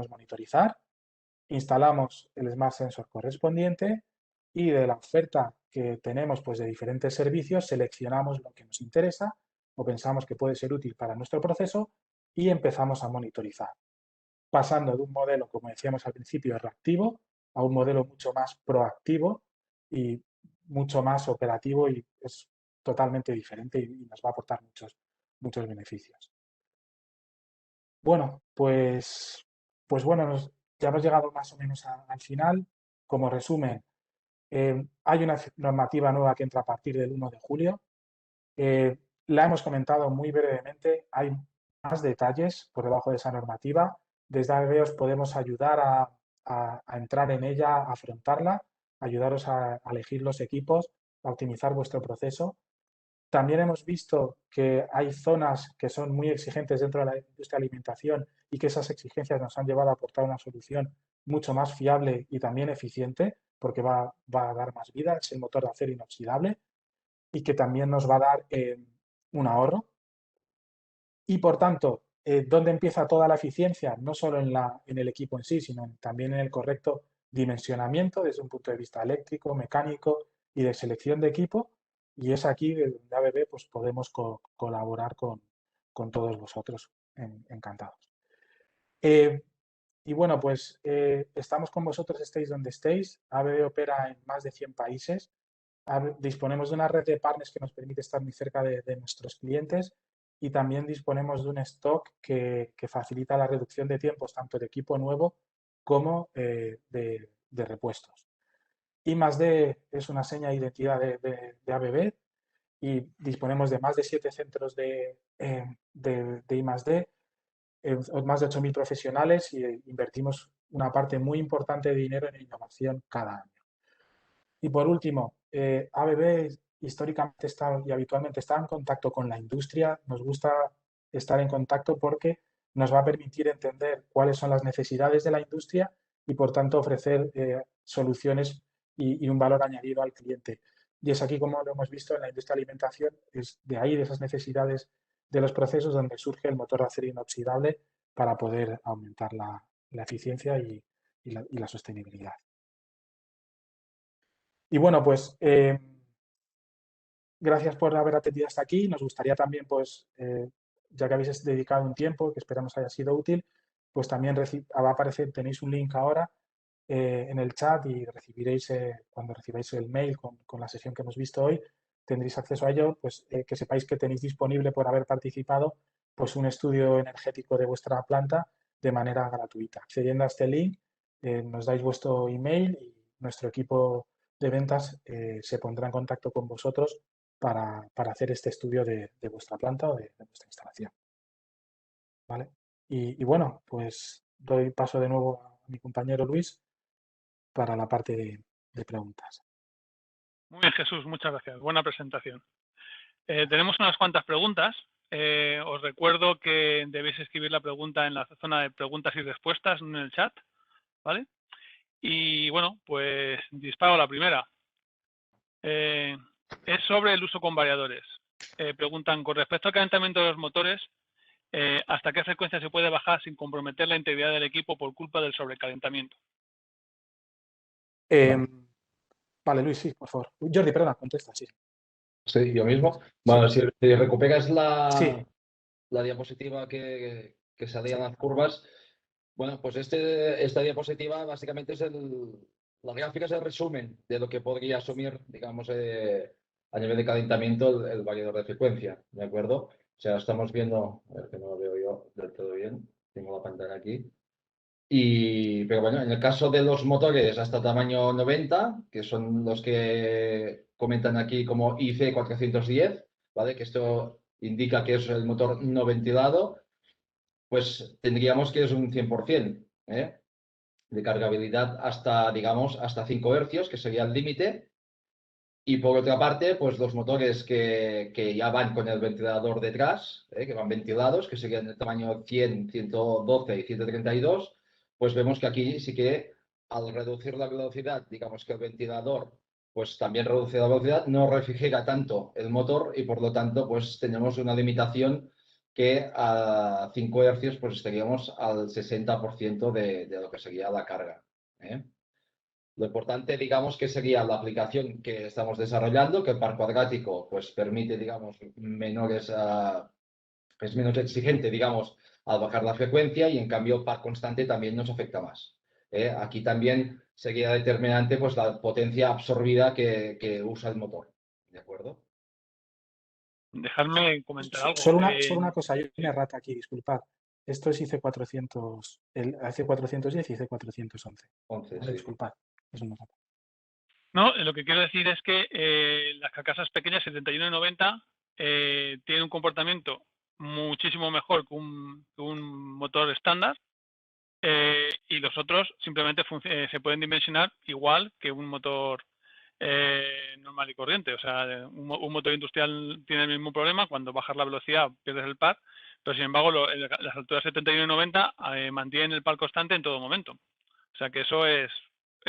monitorizar, instalamos el Smart Sensor correspondiente y de la oferta que tenemos pues, de diferentes servicios seleccionamos lo que nos interesa o pensamos que puede ser útil para nuestro proceso y empezamos a monitorizar, pasando de un modelo, como decíamos al principio, reactivo a un modelo mucho más proactivo y mucho más operativo y es totalmente diferente y nos va a aportar muchos beneficios. Bueno, pues bueno, ya hemos llegado más o menos al final. Como resumen, hay una normativa nueva que entra a partir del 1 de julio. La hemos comentado muy brevemente. Hay más detalles por debajo de esa normativa. Desde ABB os podemos ayudar a entrar en ella, a afrontarla, ayudaros a elegir los equipos, a optimizar vuestro proceso. También hemos visto que hay zonas que son muy exigentes dentro de la industria de alimentación y que esas exigencias nos han llevado a aportar una solución mucho más fiable y también eficiente, porque va a dar más vida, es el motor de acero inoxidable y que también nos va a dar un ahorro. Y por tanto, ¿dónde empieza toda la eficiencia? No solo en el equipo en sí, sino también en el correcto dimensionamiento desde un punto de vista eléctrico, mecánico y de selección de equipo. Y es aquí donde ABB pues, podemos colaborar con todos vosotros. Encantados. Y bueno, pues estamos con vosotros, estéis donde estéis. ABB opera en más de 100 países. Disponemos de una red de partners que nos permite estar muy cerca de nuestros clientes y también disponemos de un stock que facilita la reducción de tiempos tanto de equipo nuevo como de repuestos. I+D es una seña de identidad de ABB y disponemos de más de 7 centros de I+D, más de 8.000 profesionales y invertimos una parte muy importante de dinero en innovación cada año. Y por último, ABB históricamente está y habitualmente está en contacto con la industria. Nos gusta estar en contacto porque nos va a permitir entender cuáles son las necesidades de la industria y, por tanto, ofrecer soluciones y un valor añadido al cliente. Y es aquí, como lo hemos visto en la industria de alimentación, es de ahí, de esas necesidades de los procesos, donde surge el motor de acero inoxidable para poder aumentar la eficiencia y la sostenibilidad. Y bueno, pues gracias por haber atendido hasta aquí. Nos gustaría también, pues, ya que habéis dedicado un tiempo, que esperamos haya sido útil, pues también va a aparecer, tenéis un link ahora en el chat y recibiréis, cuando recibáis el mail con la sesión que hemos visto hoy, tendréis acceso a ello, pues que sepáis que tenéis disponible por haber participado pues un estudio energético de vuestra planta de manera gratuita. Accediendo a este link, nos dais vuestro email y nuestro equipo de ventas se pondrá en contacto con vosotros para hacer este estudio de vuestra planta o de vuestra instalación. ¿Vale? Y bueno, pues doy paso de nuevo a mi compañero Luis para la parte de preguntas. Muy bien, Jesús, muchas gracias. Buena presentación. Tenemos unas cuantas preguntas. Os recuerdo que debéis escribir la pregunta en la zona de preguntas y respuestas, no en el chat, ¿vale? Y bueno, pues disparo la primera. Es sobre el uso con variadores. Preguntan, con respecto al calentamiento de los motores, ¿hasta qué frecuencia se puede bajar sin comprometer la integridad del equipo por culpa del sobrecalentamiento? Vale, Luis, sí, por favor. Jordi, perdona, contesta, sí. Sí, yo mismo. Sí, Bueno, si recuperas sí. la diapositiva que salían las curvas, bueno, pues esta diapositiva básicamente la gráfica es el resumen de lo que podría asumir, digamos, a nivel de calentamiento el variador de frecuencia, ¿de acuerdo? O sea, estamos viendo, a ver que no lo veo yo del todo bien, tengo la pantalla aquí. Pero bueno, en el caso de los motores hasta tamaño 90, que son los que comentan aquí como IC 410, ¿vale? Que esto indica que es el motor no ventilado, pues tendríamos que es un 100%, de cargabilidad hasta, digamos, hasta 5 hercios, que sería el límite. Y por otra parte, pues los motores que ya van con el ventilador detrás, que van ventilados, que serían de tamaño 100, 112 y 132, pues vemos que aquí sí que al reducir la velocidad, digamos que el ventilador pues también reduce la velocidad, no refrigera tanto el motor y por lo tanto pues tenemos una limitación que a 5 hercios pues estaríamos al 60% de lo que sería la carga. Lo importante, digamos, que sería la aplicación que estamos desarrollando, que el par cuadrático pues, permite, digamos, es menos exigente, digamos, al bajar la frecuencia y en cambio el par constante también nos afecta más. Aquí también sería determinante pues, la potencia absorbida que usa el motor. ¿De acuerdo? Dejadme comentar algo. Solo una cosa, hay una errata aquí, disculpad. Esto es IC400, el IC410 y IC411. 11, Vale, sí. disculpad, es una errata. No, lo que quiero decir es que las carcasas pequeñas 71 y 90 tienen un comportamiento muchísimo mejor que un motor estándar y los otros simplemente se pueden dimensionar igual que un motor normal y corriente. O sea, un motor industrial tiene el mismo problema, cuando bajas la velocidad pierdes el par, pero sin embargo las alturas 71 y 90 mantienen el par constante en todo momento. O sea que eso es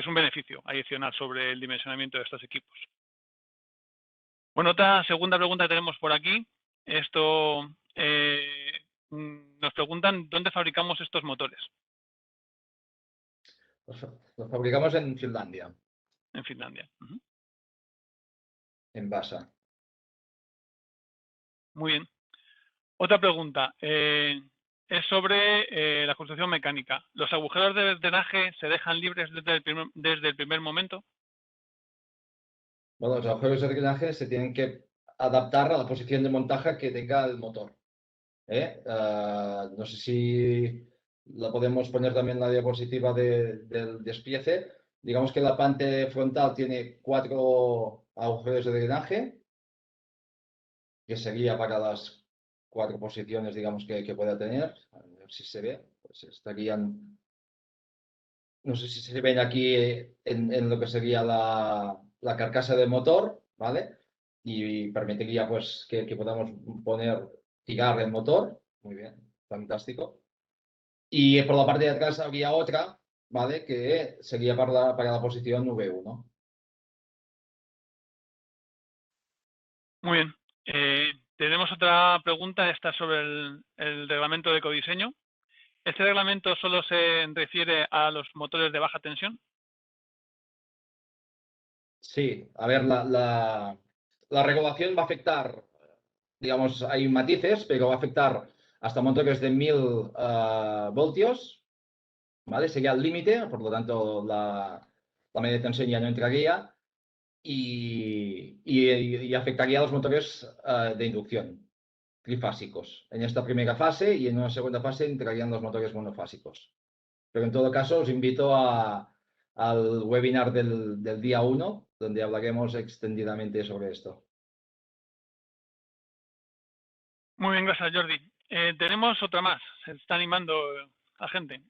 un beneficio adicional sobre el dimensionamiento de estos equipos. Bueno, otra segunda pregunta que tenemos por aquí. Esto nos preguntan dónde fabricamos estos motores. Los fabricamos en Finlandia, En Finlandia. en Vaasa. Muy bien. Otra pregunta. Es sobre la construcción mecánica. ¿Los agujeros de drenaje se dejan libres desde el primer momento? Bueno, los agujeros de drenaje se tienen que adaptar a la posición de montaje que tenga el motor. No sé si la podemos poner también en la diapositiva del despiece. Digamos que la parte frontal tiene 4 agujeros de drenaje, que sería para las 4 posiciones, digamos, que pueda tener. A ver si se ve. Pues estarían, no sé si se ven aquí en lo que sería la carcasa del motor, ¿vale? y permitiría pues que podamos girar el motor. Muy bien, fantástico. Y por la parte de atrás habría otra, ¿vale? Que sería para la posición V1. Muy bien. Tenemos otra pregunta, esta sobre el reglamento de ecodiseño. ¿Este reglamento solo se refiere a los motores de baja tensión? Sí, a ver, la regulación va a afectar, digamos, hay matices, pero va a afectar hasta motores de 1000 voltios, ¿vale? Sería el límite, por lo tanto la media tensión ya no entraría y afectaría a los motores de inducción trifásicos. En esta primera fase y en una segunda fase entrarían los motores monofásicos. Pero en todo caso os invito al webinar del día 1, donde hablaremos extendidamente sobre esto. Muy bien, gracias, Jordi. Tenemos otra más. Se está animando la gente.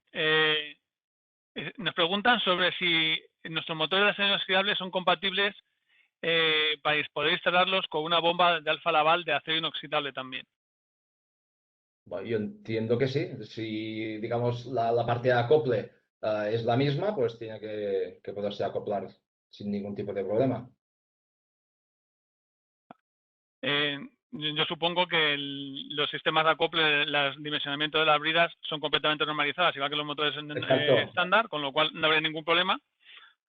Nos preguntan sobre si nuestros motores de acero inoxidable son compatibles para poder instalarlos con una bomba de alfa laval de acero inoxidable también. Bueno, yo entiendo que sí. Si, digamos, la parte de acople es la misma, pues tiene que poderse acoplar sin ningún tipo de problema. Yo supongo que los sistemas de acople, el dimensionamiento de las bridas son completamente normalizadas, igual que los motores Exacto. estándar, con lo cual no habría ningún problema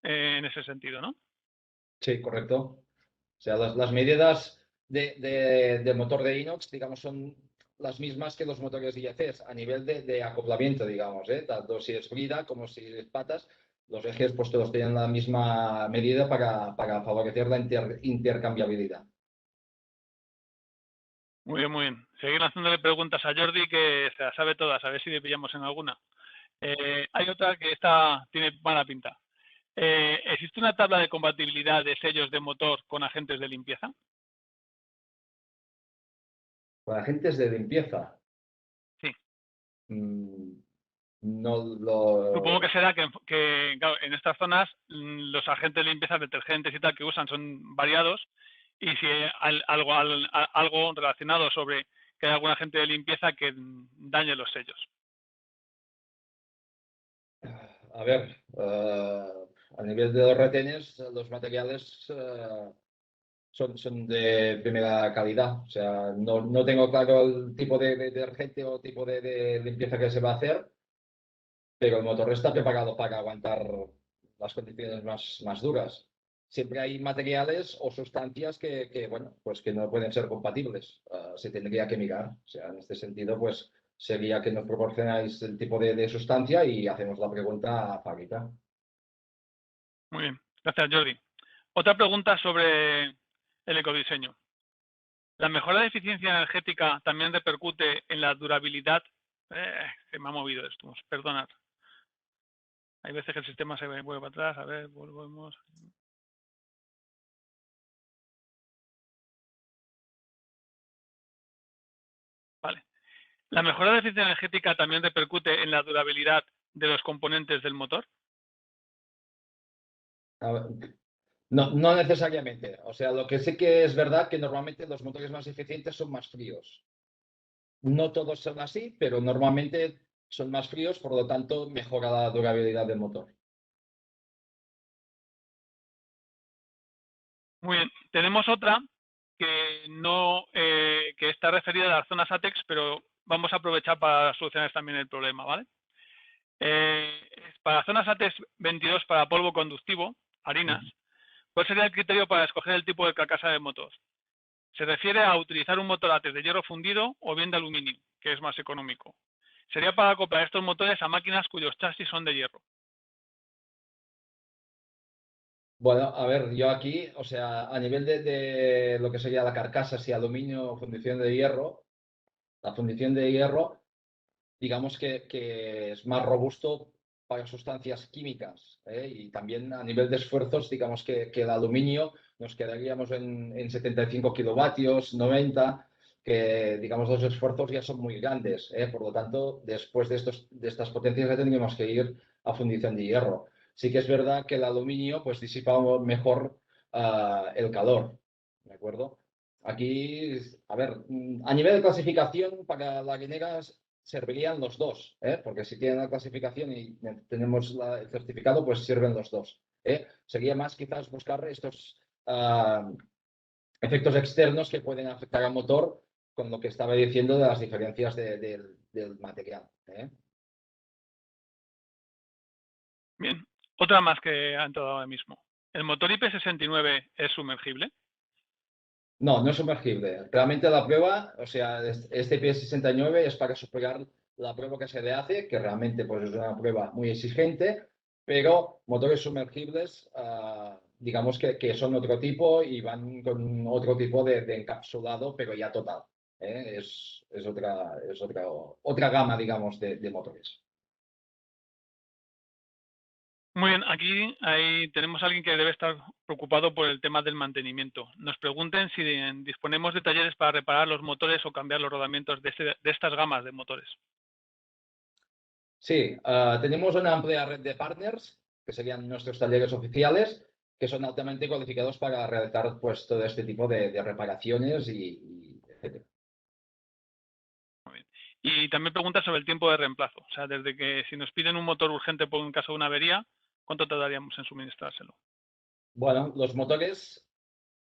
en ese sentido, ¿no? Sí, correcto. O sea, las medidas de motor de inox, digamos, son las mismas que los motores IECs a nivel de acoplamiento, digamos, ¿eh? Tanto si es brida como si es patas, los ejes pues todos tienen la misma medida para favorecer la intercambiabilidad. Muy bien, muy bien. Seguir haciéndole preguntas a Jordi que se las sabe todas, a ver si le pillamos en alguna. Hay otra que tiene mala pinta. ¿Existe una tabla de compatibilidad de sellos de motor con agentes de limpieza? Para agentes de limpieza, Sí. no Supongo lo... que será que, claro, en estas zonas los agentes de limpieza, detergentes y tal que usan son variados y si hay algo relacionado sobre que hay algún agente de limpieza que dañe los sellos. A ver, a nivel de los retenes, los materiales son de primera calidad. O sea, no tengo claro el tipo de detergente o tipo de limpieza que se va a hacer, pero el motor está preparado para aguantar las condiciones más duras. Siempre hay materiales o sustancias bueno, pues que no pueden ser compatibles. Se tendría que mirar. O sea, en este sentido, pues sería que nos proporcionáis el tipo de sustancia y hacemos la pregunta a fábrica. Muy bien, gracias Jordi. Otra pregunta sobre el ecodiseño. ¿La mejora de eficiencia energética también repercute en la durabilidad? Se me ha movido esto, perdonad. Hay veces que el sistema se vuelve para atrás. A ver, volvemos. Vale. ¿La mejora de eficiencia energética también repercute en la durabilidad de los componentes del motor? A ver, no necesariamente. O sea, lo que sí que es verdad que normalmente los motores más eficientes son más fríos. No todos son así, pero normalmente son más fríos, por lo tanto mejora la durabilidad del motor. Muy bien. Tenemos otra que no que está referida a las zonas ATEX, pero vamos a aprovechar para solucionar también el problema, ¿vale? Para zonas ATEX 22 para polvo conductivo, harinas, ¿cuál sería el criterio para escoger el tipo de carcasa del motor? Se refiere a utilizar un motor ATEX de hierro fundido o bien de aluminio, que es más económico. Sería para acoplar estos motores a máquinas cuyos chasis son de hierro. Bueno, a ver, yo aquí, o sea, a nivel de lo que sería la carcasa, si aluminio o fundición de hierro, la fundición de hierro, digamos que es más robusto para sustancias químicas, ¿eh? Y también a nivel de esfuerzos, digamos que el aluminio nos quedaríamos en 75 kilovatios, 90, que digamos los esfuerzos ya son muy grandes, ¿eh? Por lo tanto, después de estas potencias ya tendríamos que ir a fundición de hierro. Sí que es verdad que el aluminio pues disipa mejor el calor. ¿de acuerdo? Aquí, a ver, a nivel de clasificación, para la guinera servirían los dos, ¿eh? Porque si tienen la clasificación y tenemos el certificado, pues sirven los dos, ¿eh? Sería más quizás buscar estos efectos externos que pueden afectar al motor, con lo que estaba diciendo de las diferencias del material, ¿eh? Bien, otra más que ha entrado ahora mismo. ¿El motor IP69 es sumergible? No, no es sumergible. Realmente la prueba, o sea, este IP69 es para superar la prueba que se le hace, que realmente pues, es una prueba muy exigente, pero motores sumergibles, digamos que son otro tipo y van con otro tipo de encapsulado, pero ya total, ¿eh? Es otra gama, digamos, de motores. Muy bien, aquí tenemos a alguien que debe estar preocupado por el tema del mantenimiento. Nos pregunten si disponemos de talleres para reparar los motores o cambiar los rodamientos de estas gamas de motores. Sí, tenemos una amplia red de partners, que serían nuestros talleres oficiales, que son altamente cualificados para realizar pues, todo este tipo de reparaciones y etcétera. Muy bien. Y también pregunta sobre el tiempo de reemplazo. O sea, desde que si nos piden un motor urgente por un caso de una avería, ¿cuánto tardaríamos en suministrárselo? Bueno, los motores,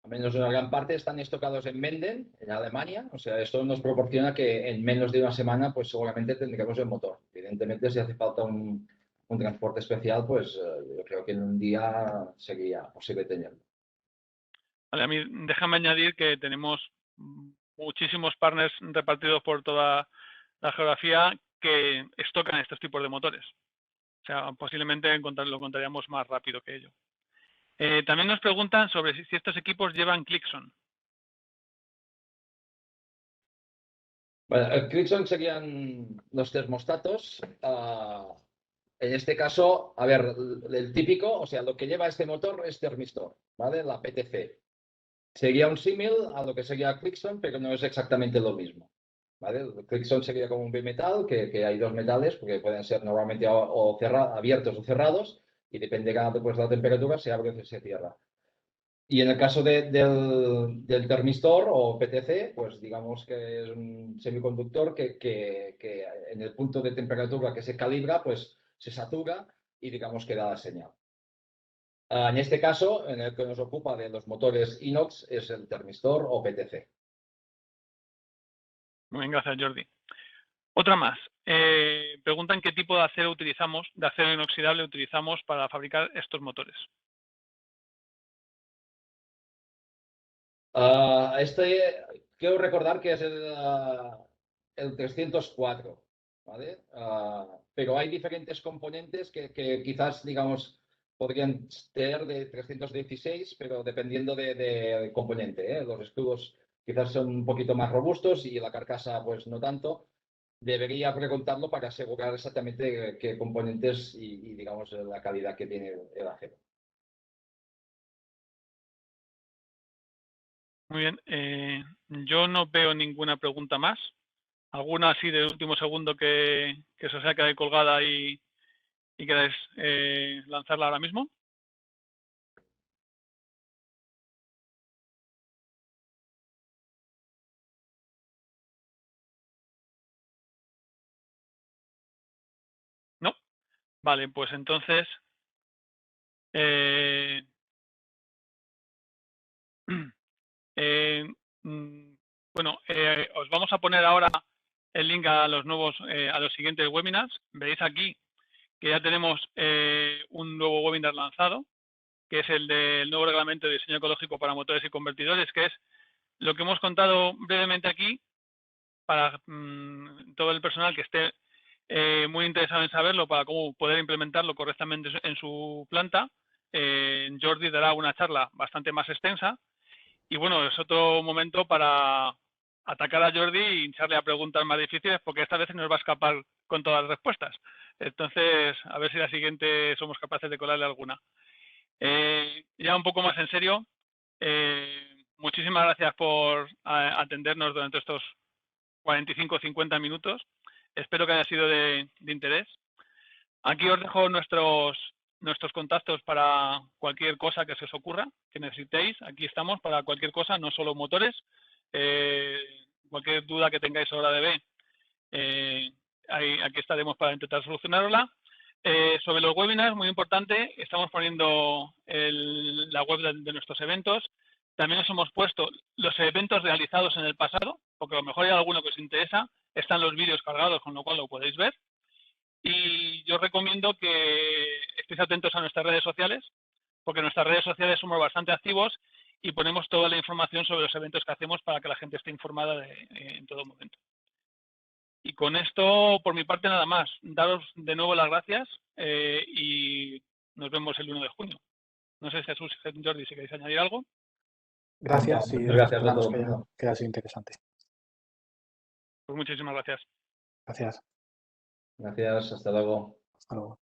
a menos una gran parte, están estocados en Menden, en Alemania. O sea, esto nos proporciona que en menos de una semana, pues seguramente tendremos el motor. Evidentemente, si hace falta un transporte especial, pues yo creo que en un día sería posible tenerlo. Vale, a mí déjame añadir que tenemos muchísimos partners repartidos por toda la geografía que estocan estos tipos de motores. O sea, posiblemente lo encontraríamos más rápido que ello. También nos preguntan sobre si estos equipos llevan Clixon. Bueno, el Clixon serían los termostatos. En este caso, a ver, el típico, o sea, lo que lleva este motor es termistor, ¿vale? La PTC. Sería un símil a lo que sería Clixon, pero no es exactamente lo mismo, ¿vale? El Clixon sería como un bimetal, que hay dos metales, porque pueden ser normalmente abiertos o cerrados, y dependerá de la temperatura, se abre o se cierra. Y en el caso del termistor o PTC, pues digamos que es un semiconductor que en el punto de temperatura que se calibra, pues se satura y digamos que da la señal. En este caso, en el que nos ocupa de los motores inox, es el termistor o PTC. Muy bien, gracias, Jordi. Otra más. Preguntan qué tipo de acero de acero inoxidable utilizamos para fabricar estos motores. Quiero recordar que es el 304, ¿vale? Pero hay diferentes componentes que quizás, digamos, podrían ser de 316, pero dependiendo de componente, ¿eh? Los escudos quizás son un poquito más robustos y la carcasa, pues no tanto. Debería preguntarlo para asegurar exactamente qué componentes y digamos, la calidad que tiene el acero. Muy bien. Yo no veo ninguna pregunta más. ¿Alguna así de último segundo que se os haya quedado colgada y queráis lanzarla ahora mismo? ¿No? Vale, pues entonces eh, bueno, os vamos a poner ahora el link a los siguientes webinars. Veis aquí que ya tenemos un nuevo webinar lanzado, que es el del nuevo reglamento de diseño ecológico para motores y convertidores, que es lo que hemos contado brevemente aquí para todo el personal que esté muy interesado en saberlo, para cómo poder implementarlo correctamente en su planta. Jordi dará una charla bastante más extensa. Y bueno, es otro momento para atacar a Jordi y hincharle a preguntas más difíciles, porque esta vez nos va a escapar con todas las respuestas. Entonces, a ver si la siguiente somos capaces de colarle alguna. Ya un poco más en serio, muchísimas gracias por atendernos durante estos 45 o 50 minutos. Espero que haya sido de interés. Aquí os dejo nuestros nuestros contactos para cualquier cosa que se os ocurra, que necesitéis. Aquí estamos para cualquier cosa, no solo motores. Cualquier duda que tengáis sobre ADB, aquí estaremos para intentar solucionarla. Sobre los webinars, muy importante, estamos poniendo la web de nuestros eventos. También os hemos puesto los eventos realizados en el pasado, porque a lo mejor hay alguno que os interesa. Están los vídeos cargados, con lo cual lo podéis ver. Y yo recomiendo que estéis atentos a nuestras redes sociales, porque en nuestras redes sociales somos bastante activos y ponemos toda la información sobre los eventos que hacemos para que la gente esté informada en todo momento. Y con esto, por mi parte, nada más. Daros de nuevo las gracias y nos vemos el 1 de junio. No sé, Jesús y Jordi, si queréis añadir algo. Gracias y Muchas gracias a esperamos todo el mundo. que haya sido interesante. Pues muchísimas gracias. Gracias. Gracias, hasta luego. Hasta luego.